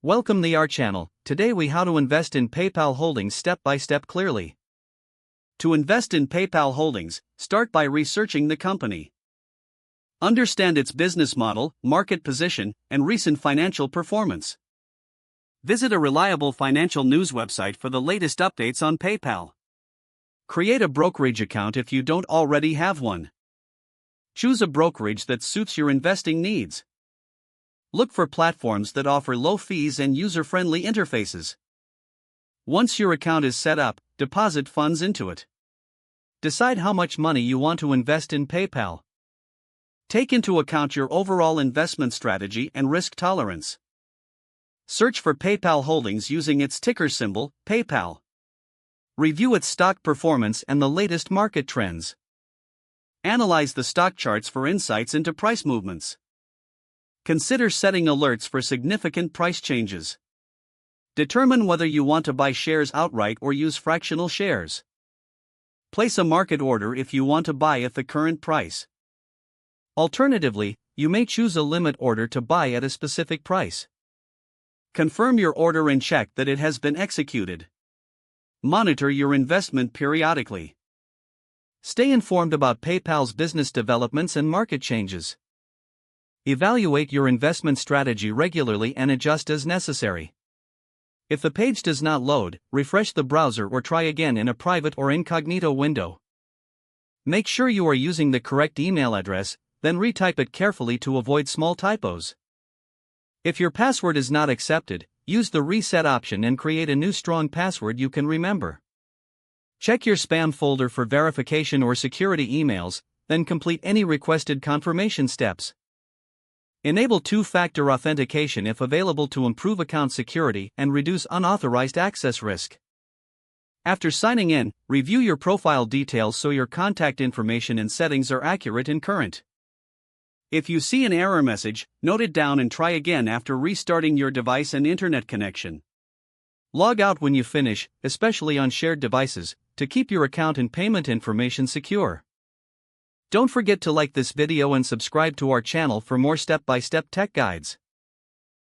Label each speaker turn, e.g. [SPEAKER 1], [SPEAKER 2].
[SPEAKER 1] Welcome to our channel. Today we how to invest in PayPal Holdings step by step clearly. To invest in PayPal Holdings, start by researching the company. Understand its business model, market position, and recent financial performance. Visit a reliable financial news website for the latest updates on PayPal. Create a brokerage account if you don't already have one. Choose a brokerage that suits your investing needs. Look for platforms that offer low fees and user-friendly interfaces. Once your account is set up, deposit funds into it. Decide how much money you want to invest in PayPal. Take into account your overall investment strategy and risk tolerance. Search for PayPal Holdings using its ticker symbol, PayPal. Review its stock performance and the latest market trends. Analyze the stock charts for insights into price movements. Consider setting alerts for significant price changes. Determine whether you want to buy shares outright or use fractional shares. Place a market order if you want to buy at the current price. Alternatively, you may choose a limit order to buy at a specific price. Confirm your order and check that it has been executed. Monitor your investment periodically. Stay informed about PayPal's business developments and market changes. Evaluate your investment strategy regularly and adjust as necessary. If the page does not load, refresh the browser or try again in a private or incognito window. Make sure you are using the correct email address, then retype it carefully to avoid small typos. If your password is not accepted, use the reset option and create a new strong password you can remember. Check your spam folder for verification or security emails, then complete any requested confirmation steps. Enable two-factor authentication if available to improve account security and reduce unauthorized access risk. After signing in, review your profile details so your contact information and settings are accurate and current. If you see an error message, note it down and try again after restarting your device and internet connection. Log out when you finish, especially on shared devices, to keep your account and payment information secure. Don't forget to like this video and subscribe to our channel for more step-by-step tech guides.